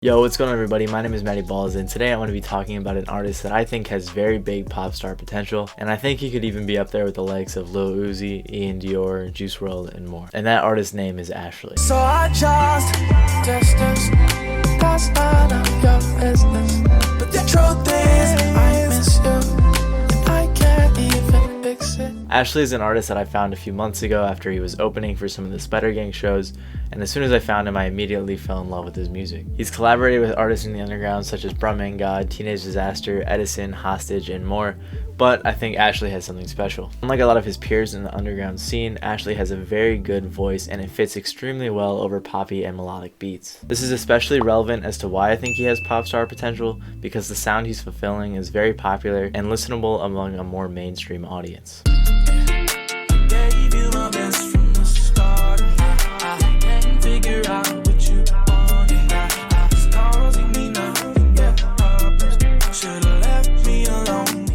Yo, what's going on everybody? My name is Matty Balls and today I want to be talking about an artist that I think has very big pop star potential, and I think he could even be up there with the likes of Lil Uzi, Ian Dior, Juice WRLD, and more. And that artist's name is Ashley. So I just distance, that's none of your business. But the truth is, I miss you, and I can't even fix it. Ashley is an artist that I found a few months ago after he was opening for some of the Spider Gang shows, and as soon as I found him, I immediately fell in love with his music. He's collaborated with artists in the underground such as God, Teenage Disaster, Edison, Hostage, and more, but I think Ashley has something special. Unlike a lot of his peers in the underground scene, Ashley has a very good voice and it fits extremely well over poppy and melodic beats. This is especially relevant as to why I think he has pop star potential, because the sound he's fulfilling is very popular and listenable among a more mainstream audience. Gave you my best from the start. I can't figure out what you want. It's causing me nothing but problems. Should've left me alone.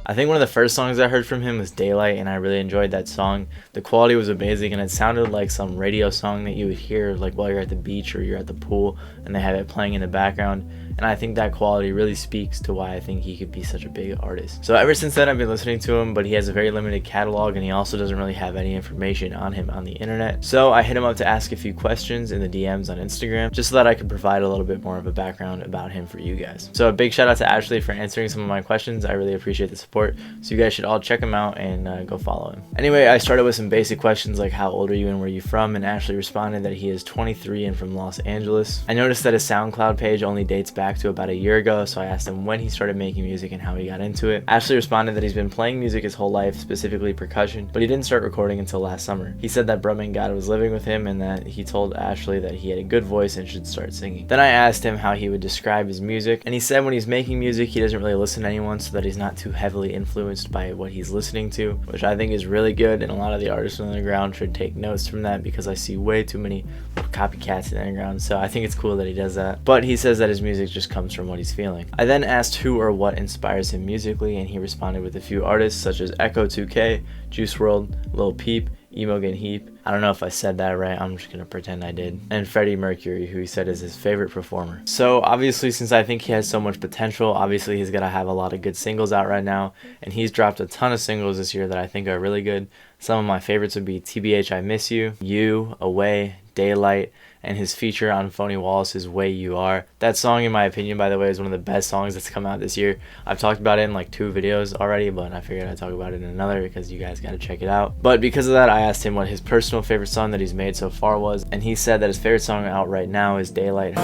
I think one of the first songs I heard from him was Daylight, and I really enjoyed that song. The quality was amazing and it sounded like some radio song that you would hear like while you're at the beach or you're at the pool and they have it playing in the background. And I think that quality really speaks to why I think he could be such a big artist. So ever since then I've been listening to him, but he has a very limited catalog and he also doesn't really have any information on him on the internet. So I hit him up to ask a few questions in the DMs on Instagram just so that I could provide a little bit more of a background about him for you guys. So a big shout out to Ashley for answering some of my questions. I really appreciate the support. So you guys should all check him out and go follow him. Anyway, I started with some basic questions like how old are you and where are you from, and Ashley responded that he is 23 and from Los Angeles. I noticed that his SoundCloud page only dates back to about a year ago, so I asked him when he started making music and how he got into it. Ashley responded that he's been playing music his whole life, specifically percussion, but he didn't start recording until last summer. He said that God was living with him and that he told Ashley that he had a good voice and should start singing. Then I asked him how he would describe his music, and he said when he's making music he doesn't really listen to anyone so that he's not too heavily influenced by what he's listening to, which I think is really good, and a lot of the artists on the ground should take notes from that because I see way too many copycats in the underground, so I think it's cool that he does that. But he says that his music just comes from what he's feeling. I then asked who or what inspires him musically, and he responded with a few artists such as Echo 2K, Juice WRLD, Lil Peep, Imogen Heap, I don't know if I said that right, I'm just gonna pretend I did, and Freddie Mercury, who he said is his favorite performer. So obviously, since I think he has so much potential, obviously he's gonna have a lot of good singles out right now, and he's dropped a ton of singles this year that I think are really good. Some of my favorites would be TBH I Miss You, You, Away, Daylight, and his feature on Phony Wallace's Way You Are. That song, in my opinion, by the way, is one of the best songs that's come out this year. I've talked about it in like 2 videos already, but I figured I'd talk about it in another because you guys gotta check it out. But because of that, I asked him what his personal favorite song that he's made so far was, and he said that his favorite song out right now is Daylight.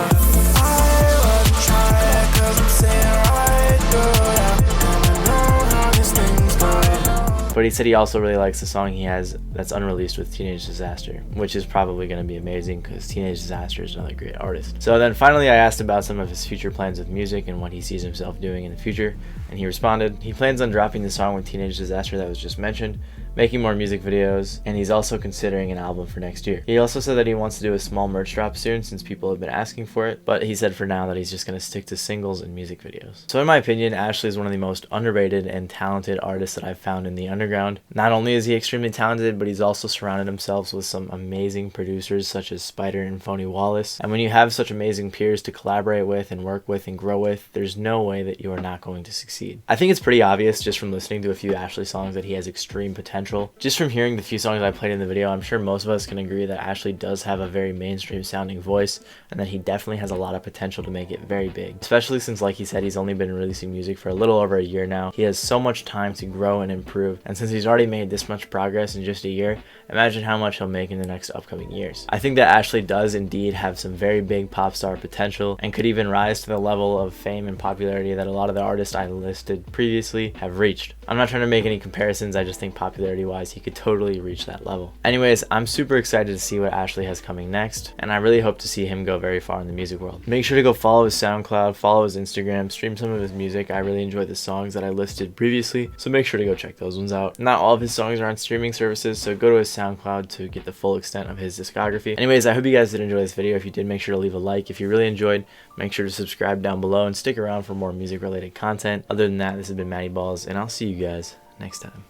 But he said he also really likes the song he has that's unreleased with Teenage Disaster, which is probably going to be amazing because Teenage Disaster is another great artist. So then finally I asked about some of his future plans with music and what he sees himself doing in the future, and he responded he plans on dropping the song with Teenage Disaster that was just mentioned, making more music videos, and he's also considering an album for next year. He also said that he wants to do a small merch drop soon since people have been asking for it, but he said for now that he's just going to stick to singles and music videos. So in my opinion, Ashley is one of the most underrated and talented artists that I've found in the underground. Not only is he extremely talented, but he's also surrounded himself with some amazing producers such as Spider and Phony Wallace. And when you have such amazing peers to collaborate with and work with and grow with, there's no way that you are not going to succeed. I think it's pretty obvious just from listening to a few Ashley songs that he has extreme potential. Just from hearing the few songs I played in the video, I'm sure most of us can agree that Ashley does have a very mainstream sounding voice and that he definitely has a lot of potential to make it very big, especially since, like he said, he's only been releasing music for a little over a year now. He has so much time to grow and improve, and since he's already made this much progress in just a year, imagine how much he'll make in the next upcoming years. I think that Ashley does indeed have some very big pop star potential and could even rise to the level of fame and popularity that a lot of the artists I listed previously have reached. I'm not trying to make any comparisons, I just think popularity wise he could totally reach that level. Anyways, I'm super excited to see what Ashley has coming next, and I really hope to see him go very far in the music world. Make sure to go follow his SoundCloud, follow his Instagram, stream some of his music. I really enjoyed the songs that I listed previously, so make sure to go check those ones out. Not all of his songs are on streaming services, so go to his SoundCloud to get the full extent of his discography. Anyways, I hope you guys did enjoy this video. If you did, make sure to leave a like. If you really enjoyed, make sure to subscribe down below and stick around for more music related content. Other than that, this has been Matty Balls, and I'll see you guys next time.